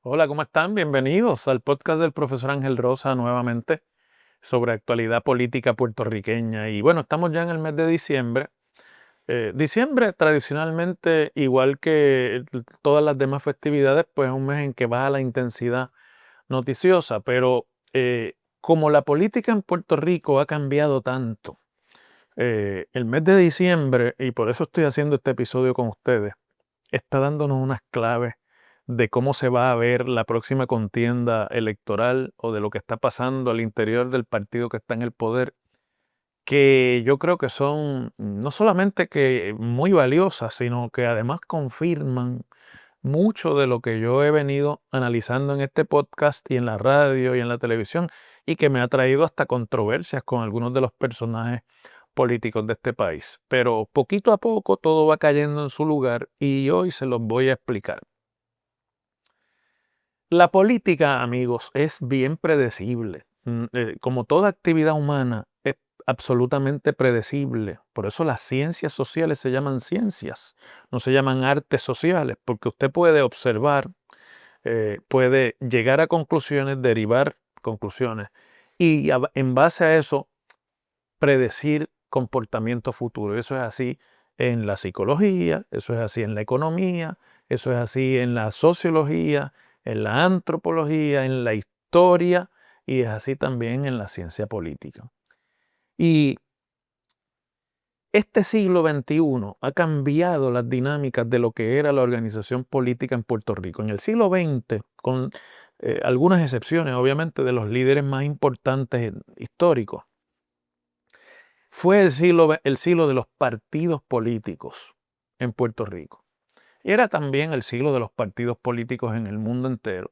Hola, ¿cómo están? Bienvenidos al podcast del profesor Ángel Rosa nuevamente sobre actualidad política puertorriqueña. Y bueno, estamos ya en el mes de diciembre. Diciembre tradicionalmente, igual que todas las demás festividades, pues es un mes en que baja la intensidad noticiosa, pero como la política en Puerto Rico ha cambiado tanto, el mes de diciembre, y por eso estoy haciendo este episodio con ustedes, está dándonos unas claves de cómo se va a ver la próxima contienda electoral o de lo que está pasando al interior del partido que está en el poder, que yo creo que son no solamente que muy valiosas, sino que además confirman mucho de lo que yo he venido analizando en este podcast y en la radio y en la televisión, y que me ha traído hasta controversias con algunos de los personajes políticos de este país. Pero poquito a poco todo va cayendo en su lugar y hoy se los voy a explicar. La política, amigos, es bien predecible. Como toda actividad humana, es absolutamente predecible. Por eso las ciencias sociales se llaman ciencias, no se llaman artes sociales, porque usted puede observar, puede llegar a conclusiones, derivar conclusiones y en base a eso predecir comportamiento futuro. Eso es así en la psicología, eso es así en la economía, eso es así en la sociología, en la antropología, en la historia y es así también en la ciencia política. Y este siglo XXI ha cambiado las dinámicas de lo que era la organización política en Puerto Rico. En el siglo XX, con algunas excepciones, obviamente, de los líderes más importantes históricos, fue el siglo de los partidos políticos en Puerto Rico. Y era también el siglo de los partidos políticos en el mundo entero.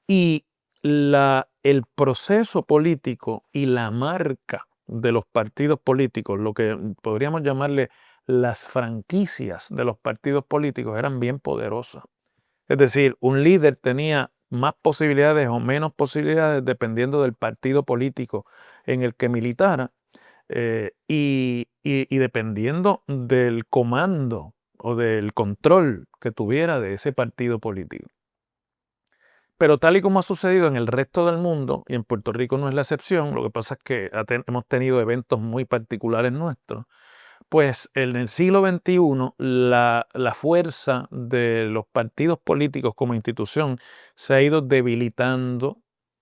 Y el proceso político y la marca de los partidos políticos, lo que podríamos llamarle las franquicias de los partidos políticos, eran bien poderosas. Es decir, un líder tenía más posibilidades o menos posibilidades dependiendo del partido político en el que militara, y dependiendo del comando o del control que tuviera de ese partido político. Pero tal y como ha sucedido en el resto del mundo, y en Puerto Rico no es la excepción, lo que pasa es que hemos tenido eventos muy particulares nuestros, pues en el siglo XXI la fuerza de los partidos políticos como institución se ha ido debilitando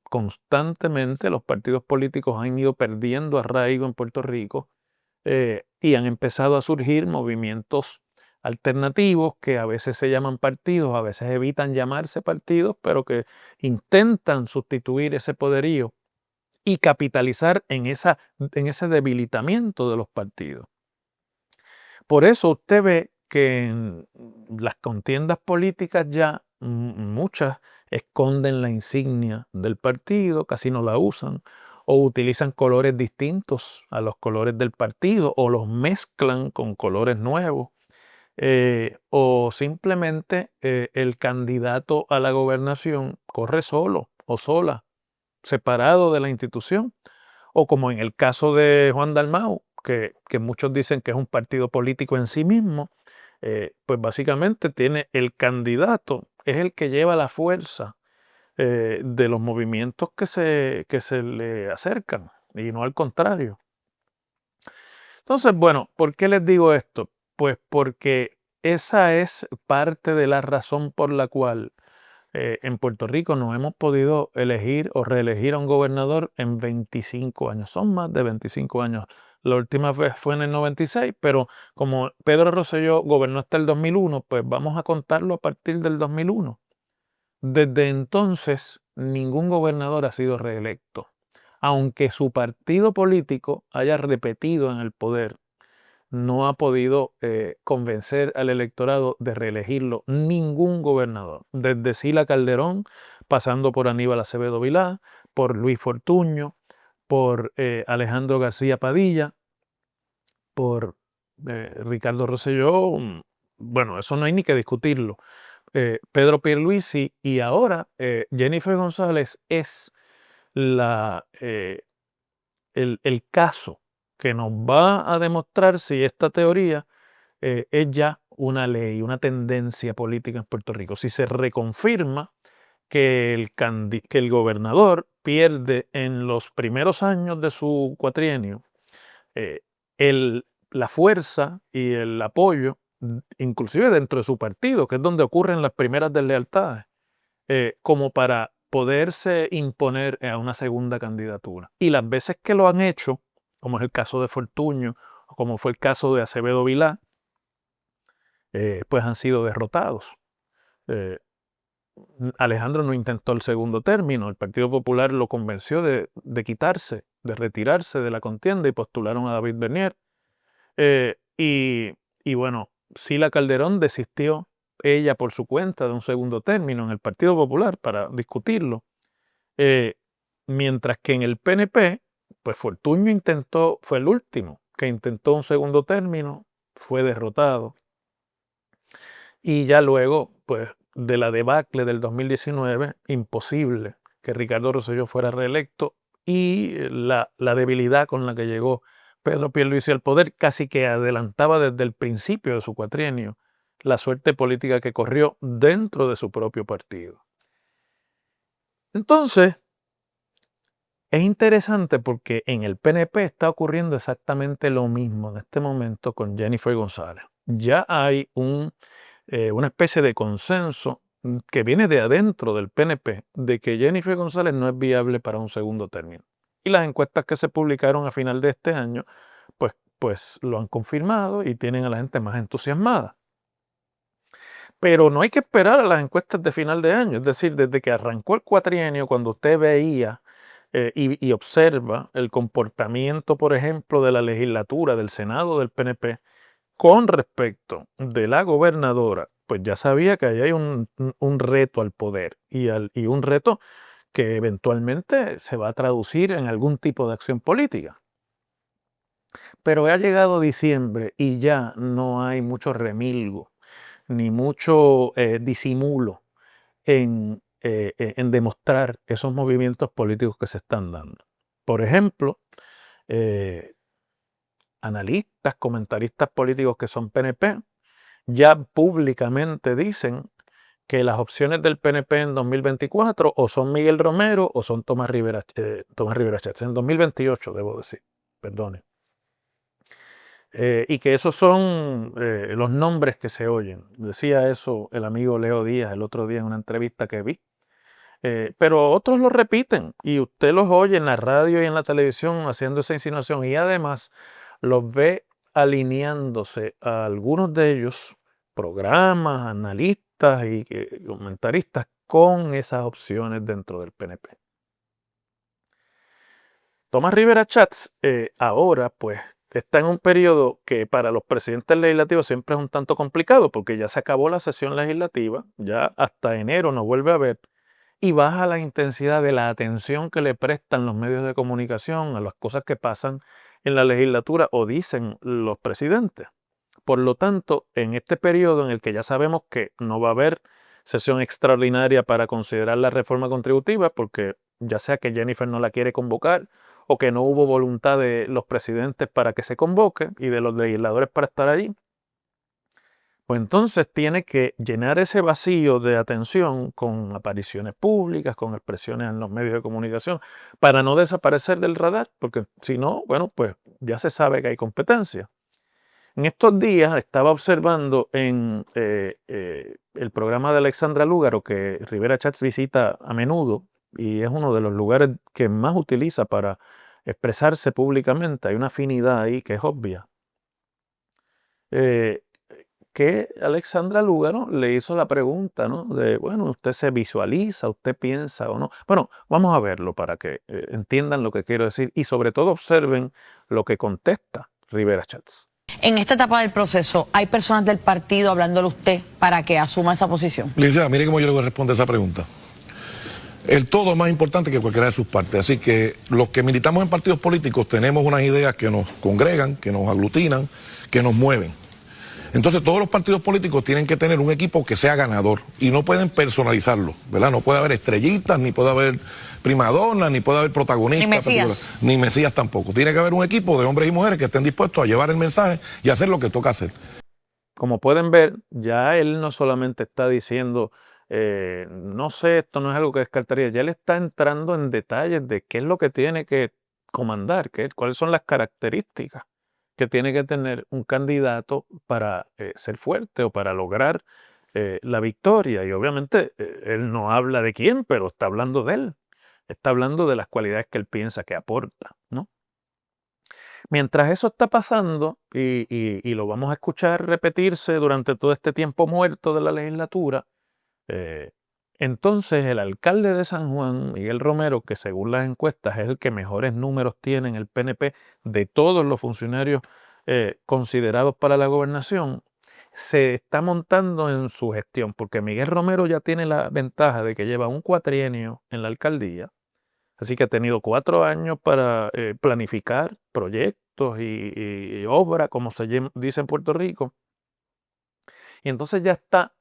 constantemente. Los partidos políticos han ido perdiendo arraigo en Puerto Rico, y han empezado a surgir movimientos alternativos que a veces se llaman partidos, a veces evitan llamarse partidos, pero que intentan sustituir ese poderío y capitalizar en ese debilitamiento de los partidos. Por eso usted ve que en las contiendas políticas ya muchas esconden la insignia del partido, casi no la usan, o utilizan colores distintos a los colores del partido, o los mezclan con colores nuevos, o simplemente el candidato a la gobernación corre solo o sola, separado de la institución, o como en el caso de Juan Dalmau, que muchos dicen que es un partido político en sí mismo. Pues básicamente tiene el candidato, es el que lleva la fuerza de los movimientos que se le acercan, y no al contrario. Entonces, bueno, ¿por qué les digo esto? Pues porque esa es parte de la razón por la cual en Puerto Rico no hemos podido elegir o reelegir a un gobernador en 25 años. Son más de 25 años. La última vez fue en el 96, pero como Pedro Rosselló gobernó hasta el 2001, pues vamos a contarlo a partir del 2001. Desde entonces, ningún gobernador ha sido reelecto, aunque su partido político haya repetido en el poder. No ha podido convencer al electorado de reelegirlo ningún gobernador, desde Sila Calderón, pasando por Aníbal Acevedo Vilá, por Luis Fortuño, por Alejandro García Padilla, por Ricardo Rosselló. Bueno, eso no hay ni que discutirlo. Pedro Pierluisi, y ahora Jennifer González es el caso que nos va a demostrar si esta teoría es ya una ley, una tendencia política en Puerto Rico. Si se reconfirma que el gobernador pierde en los primeros años de su cuatrienio la fuerza y el apoyo, inclusive dentro de su partido, que es donde ocurren las primeras deslealtades, como para poderse imponer a una segunda candidatura. Y las veces que lo han hecho, como es el caso de Fortuño, o como fue el caso de Acevedo Vilá, pues han sido derrotados. Alejandro no intentó el segundo término, el Partido Popular lo convenció de quitarse, de retirarse de la contienda y postularon a David Bernier. Y bueno, Sila Calderón desistió ella por su cuenta de un segundo término en el Partido Popular para discutirlo. Mientras que en el PNP, pues Fortuño fue el último que intentó un segundo término, fue derrotado. Y ya luego, pues de la debacle del 2019, imposible que Ricardo Rosselló fuera reelecto, y la debilidad con la que llegó Pedro Pierluisi al poder casi que adelantaba desde el principio de su cuatrienio la suerte política que corrió dentro de su propio partido. Entonces, es interesante porque en el PNP está ocurriendo exactamente lo mismo en este momento con Jennifer González. Ya hay una especie de consenso que viene de adentro del PNP de que Jennifer González no es viable para un segundo término. Y las encuestas que se publicaron a final de este año, pues lo han confirmado y tienen a la gente más entusiasmada. Pero no hay que esperar a las encuestas de final de año, es decir, desde que arrancó el cuatrienio, cuando usted veía y observa el comportamiento, por ejemplo, de la legislatura, del Senado del PNP, con respecto de la gobernadora, pues ya sabía que ahí hay un reto al poder y un reto que eventualmente se va a traducir en algún tipo de acción política. Pero ha llegado diciembre y ya no hay mucho remilgo ni mucho disimulo en demostrar esos movimientos políticos que se están dando. Por ejemplo, analistas, comentaristas políticos que son PNP, ya públicamente dicen que las opciones del PNP en 2024 o son Miguel Romero o son Tomás Rivera Schatz. En 2028, debo decir, perdone. Y que esos son los nombres que se oyen. Decía eso el amigo Leo Díaz el otro día en una entrevista que vi. Pero otros lo repiten y usted los oye en la radio y en la televisión haciendo esa insinuación y además los ve alineándose a algunos de ellos, programas, analistas y comentaristas con esas opciones dentro del PNP. Tomás Rivera Schatz ahora pues está en un periodo que para los presidentes legislativos siempre es un tanto complicado porque ya se acabó la sesión legislativa, ya hasta enero nos vuelve a ver y baja la intensidad de la atención que le prestan los medios de comunicación a las cosas que pasan en la legislatura o dicen los presidentes. Por lo tanto, en este periodo en el que ya sabemos que no va a haber sesión extraordinaria para considerar la reforma contributiva, porque ya sea que Jennifer no la quiere convocar o que no hubo voluntad de los presidentes para que se convoque y de los legisladores para estar allí, pues entonces tiene que llenar ese vacío de atención con apariciones públicas, con expresiones en los medios de comunicación, para no desaparecer del radar, porque si no, bueno, pues ya se sabe que hay competencia. En estos días estaba observando en el programa de Alexandra Lúgaro, que Rivera Schatz visita a menudo, y es uno de los lugares que más utiliza para expresarse públicamente. Hay una afinidad ahí que es obvia. Que Alexandra Lúgaro le hizo la pregunta, ¿no? De, bueno, ¿usted se visualiza, usted piensa o no? Bueno, vamos a verlo para que entiendan lo que quiero decir y sobre todo observen lo que contesta Rivera Schatz. En esta etapa del proceso, ¿hay personas del partido hablándole a usted para que asuma esa posición? Licenciada, mire cómo yo le voy a responder esa pregunta. El todo es más importante que cualquiera de sus partes. Así que los que militamos en partidos políticos tenemos unas ideas que nos congregan, que nos aglutinan, que nos mueven. Entonces todos los partidos políticos tienen que tener un equipo que sea ganador y no pueden personalizarlo, ¿verdad? No puede haber estrellitas, ni puede haber primadonas, ni puede haber protagonistas. Ni Mesías. Ni Mesías tampoco. Tiene que haber un equipo de hombres y mujeres que estén dispuestos a llevar el mensaje y hacer lo que toca hacer. Como pueden ver, ya él no solamente está diciendo no sé, esto no es algo que descartaría. Ya él está entrando en detalles de qué es lo que tiene que comandar, cuáles son las características que tiene que tener un candidato para ser fuerte o para lograr la victoria. Y obviamente él no habla de quién, pero está hablando de él. Está hablando de las cualidades que él piensa que aporta, ¿no? Mientras eso está pasando, y lo vamos a escuchar repetirse durante todo este tiempo muerto de la legislatura, eh, entonces el alcalde de San Juan, Miguel Romero, que según las encuestas es el que mejores números tiene en el PNP de todos los funcionarios considerados para la gobernación, se está montando en su gestión, porque Miguel Romero ya tiene la ventaja de que lleva un cuatrienio en la alcaldía. Así que ha tenido 4 años para planificar proyectos y obras, como se dice en Puerto Rico. Y entonces ya está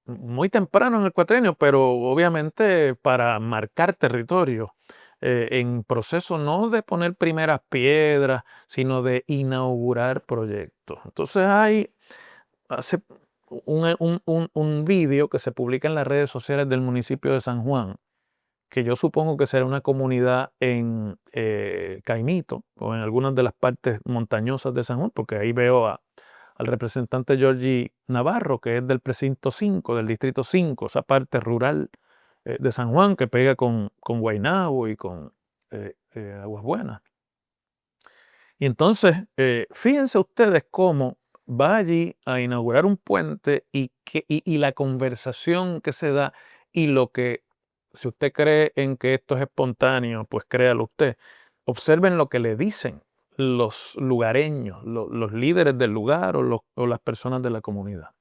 muy temprano en el cuatrienio, pero obviamente para marcar territorio, en proceso no de poner primeras piedras, sino de inaugurar proyectos. Entonces hace un vídeo que se publica en las redes sociales del municipio de San Juan, que yo supongo que será una comunidad en Caimito o en algunas de las partes montañosas de San Juan, porque ahí veo al representante Georgie Navarro, que es del precinto 5, del distrito 5, esa parte rural de San Juan que pega con Guaynabo y con Aguas Buenas. Y entonces, fíjense ustedes cómo va allí a inaugurar un puente y la conversación que se da y lo que, si usted cree en que esto es espontáneo, pues créalo usted. Observen lo que le dicen los lugareños, los líderes del lugar o las personas de la comunidad.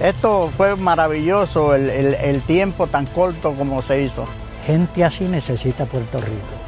Esto fue maravilloso, el tiempo tan corto como se hizo. Gente así necesita Puerto Rico.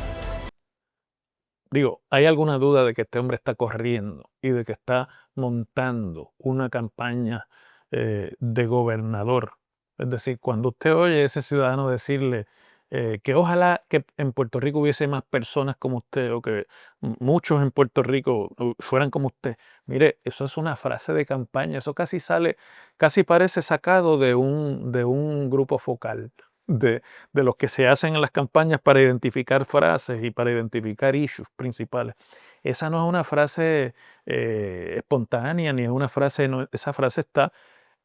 Digo, ¿hay alguna duda de que este hombre está corriendo y de que está montando una campaña de gobernador? Es decir, cuando usted oye a ese ciudadano decirle que ojalá que en Puerto Rico hubiese más personas como usted o que muchos en Puerto Rico fueran como usted, mire, eso es una frase de campaña, eso casi parece sacado de un grupo focal. De los que se hacen en las campañas para identificar frases y para identificar issues principales. Esa no es una frase espontánea, ni es una frase, esa frase está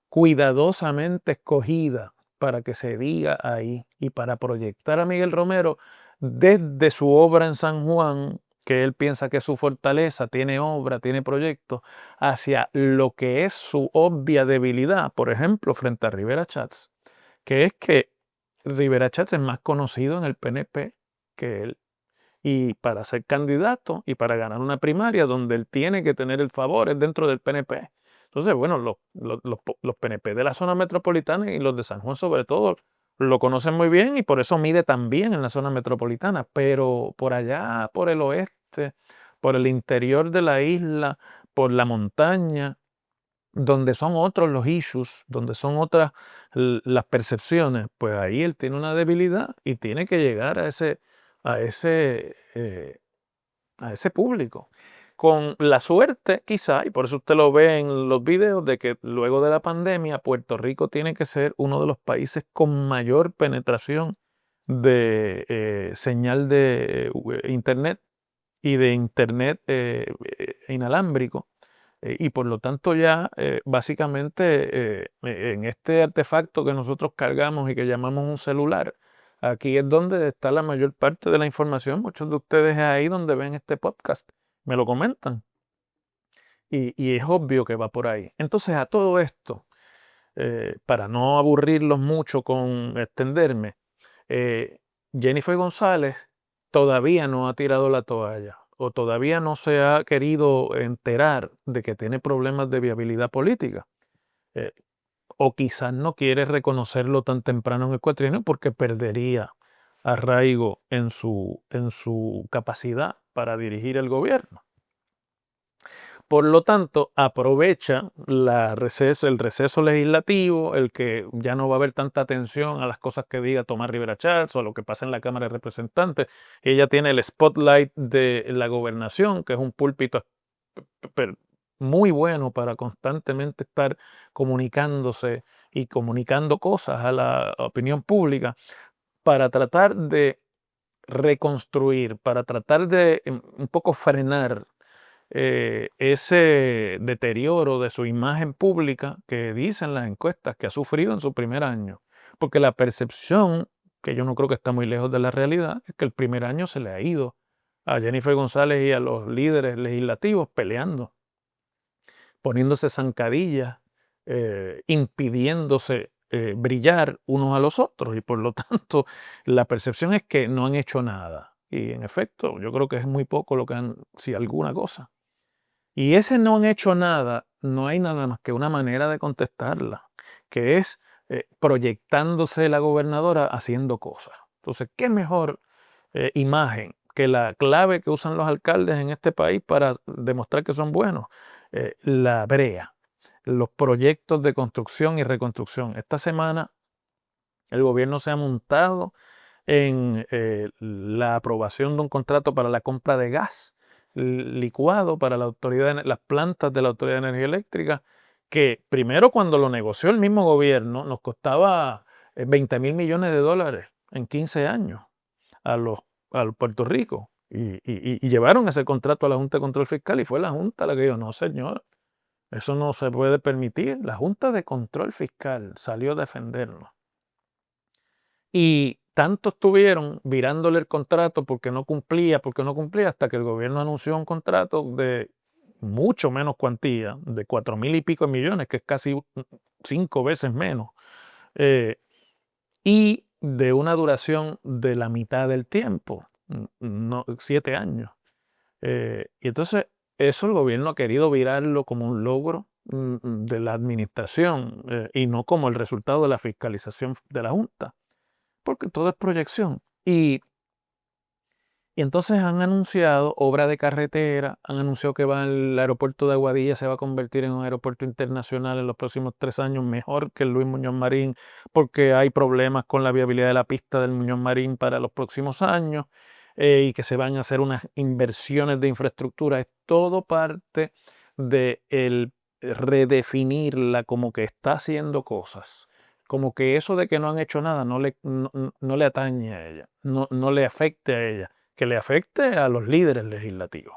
cuidadosamente escogida para que se diga ahí y para proyectar a Miguel Romero desde su obra en San Juan, que él piensa que es su fortaleza, tiene obra, tiene proyectos, hacia lo que es su obvia debilidad, por ejemplo, frente a Rivera Chats, que es que Rivera Chats es más conocido en el PNP que él. Y para ser candidato y para ganar una primaria donde él tiene que tener el favor es dentro del PNP. Entonces, bueno, los PNP de la zona metropolitana y los de San Juan sobre todo lo conocen muy bien y por eso mide tan bien en la zona metropolitana. Pero por allá, por el oeste, por el interior de la isla, por la montaña, donde son otros los issues, donde son otras las percepciones, pues ahí él tiene una debilidad y tiene que llegar a ese, a ese público. Con la suerte, quizá, y por eso usted lo ve en los videos, de que luego de la pandemia, Puerto Rico tiene que ser uno de los países con mayor penetración de señal de Internet y de Internet inalámbrico. Y por lo tanto ya básicamente en este artefacto que nosotros cargamos y que llamamos un celular, aquí es donde está la mayor parte de la información. Muchos de ustedes es ahí donde ven este podcast, me lo comentan. Y es obvio que va por ahí. Entonces a todo esto, para no aburrirlos mucho con extenderme, Jennifer González todavía no ha tirado la toalla o todavía no se ha querido enterar de que tiene problemas de viabilidad política. O quizás no quiere reconocerlo tan temprano en el cuatrienio porque perdería arraigo en su capacidad para dirigir el gobierno. Por lo tanto, aprovecha el receso legislativo, el que ya no va a haber tanta atención a las cosas que diga Tomás Rivera Chats o a lo que pasa en la Cámara de Representantes. Ella tiene el spotlight de la gobernación, que es un púlpito muy bueno para constantemente estar comunicándose y comunicando cosas a la opinión pública para tratar de reconstruir, para tratar de un poco frenar ese deterioro de su imagen pública que dicen las encuestas que ha sufrido en su primer año. Porque la percepción, que yo no creo que está muy lejos de la realidad, es que el primer año se le ha ido a Jennifer González y a los líderes legislativos peleando, poniéndose zancadillas, impidiéndose brillar unos a los otros, y por lo tanto la percepción es que no han hecho nada. Y en efecto, yo creo que es muy poco lo que han, si alguna cosa. Y ese no han hecho nada, no hay nada más que una manera de contestarla, que es proyectándose la gobernadora haciendo cosas. Entonces, ¿qué mejor imagen que la clave que usan los alcaldes en este país para demostrar que son buenos? La brea, los proyectos de construcción y reconstrucción. Esta semana el gobierno se ha montado en la aprobación de un contrato para la compra de gas licuado para la autoridad, las plantas de la Autoridad de Energía Eléctrica, que primero cuando lo negoció el mismo gobierno nos costaba 20,000 millones de dólares en 15 años a Puerto Rico. Y llevaron ese contrato a la Junta de Control Fiscal y fue la Junta la que dijo, no señor, eso no se puede permitir. La Junta de Control Fiscal salió a defendernos. Y tanto estuvieron virándole el contrato porque no cumplía, hasta que el gobierno anunció un contrato de mucho menos cuantía, de 4,000 y pico millones, que es casi 5 veces menos, y de una duración de la mitad del tiempo, 7 años. Y entonces eso el gobierno ha querido virarlo como un logro de la administración y no como el resultado de la fiscalización de la Junta, porque todo es proyección. Y entonces han anunciado obra de carretera, han anunciado que el aeropuerto de Aguadilla se va a convertir en un aeropuerto internacional en los próximos 3 años, mejor que el Luis Muñoz Marín, porque hay problemas con la viabilidad de la pista del Muñoz Marín para los próximos años, y que se van a hacer unas inversiones de infraestructura. Es todo parte de el redefinirla como que está haciendo cosas. Como que eso de que no han hecho nada no le atañe a ella, no le afecte a ella, que le afecte a los líderes legislativos.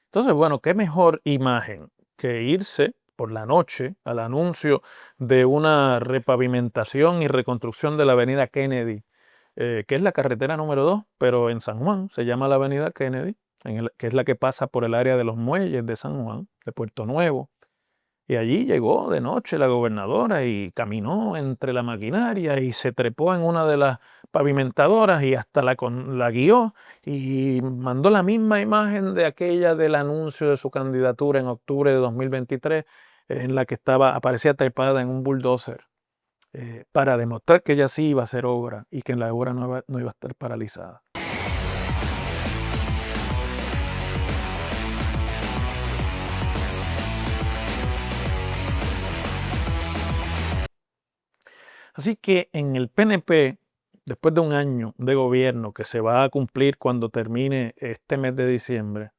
Entonces, bueno, qué mejor imagen que irse por la noche al anuncio de una repavimentación y reconstrucción de la avenida Kennedy, que es la carretera número 2, pero en San Juan se llama la avenida Kennedy, que es la que pasa por el área de los muelles de San Juan, de Puerto Nuevo. Y allí llegó de noche la gobernadora y caminó entre la maquinaria y se trepó en una de las pavimentadoras y hasta la guió y mandó la misma imagen de aquella del anuncio de su candidatura en octubre de 2023, en la que aparecía trepada en un bulldozer, para demostrar que ella sí iba a hacer obra y que la obra no iba a estar paralizada. Así que en el PNP, después de un año de gobierno que se va a cumplir cuando termine este mes de diciembre,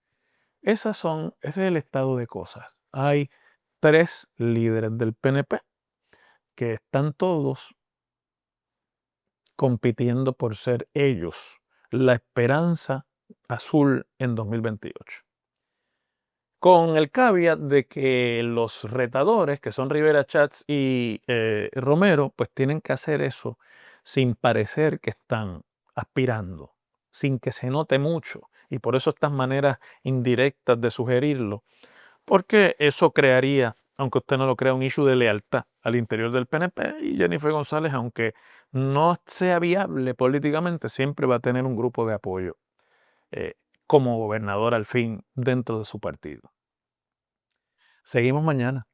ese es el estado de cosas. Hay 3 líderes del PNP que están todos compitiendo por ser ellos la esperanza azul en 2028. Con el caveat de que los retadores, que son Rivera Schatz y Romero, pues tienen que hacer eso sin parecer que están aspirando, sin que se note mucho. Y por eso estas maneras indirectas de sugerirlo, porque eso crearía, aunque usted no lo crea, un issue de lealtad al interior del PNP, y Jennifer González, aunque no sea viable políticamente, siempre va a tener un grupo de apoyo como gobernador al fin dentro de su partido. Seguimos mañana.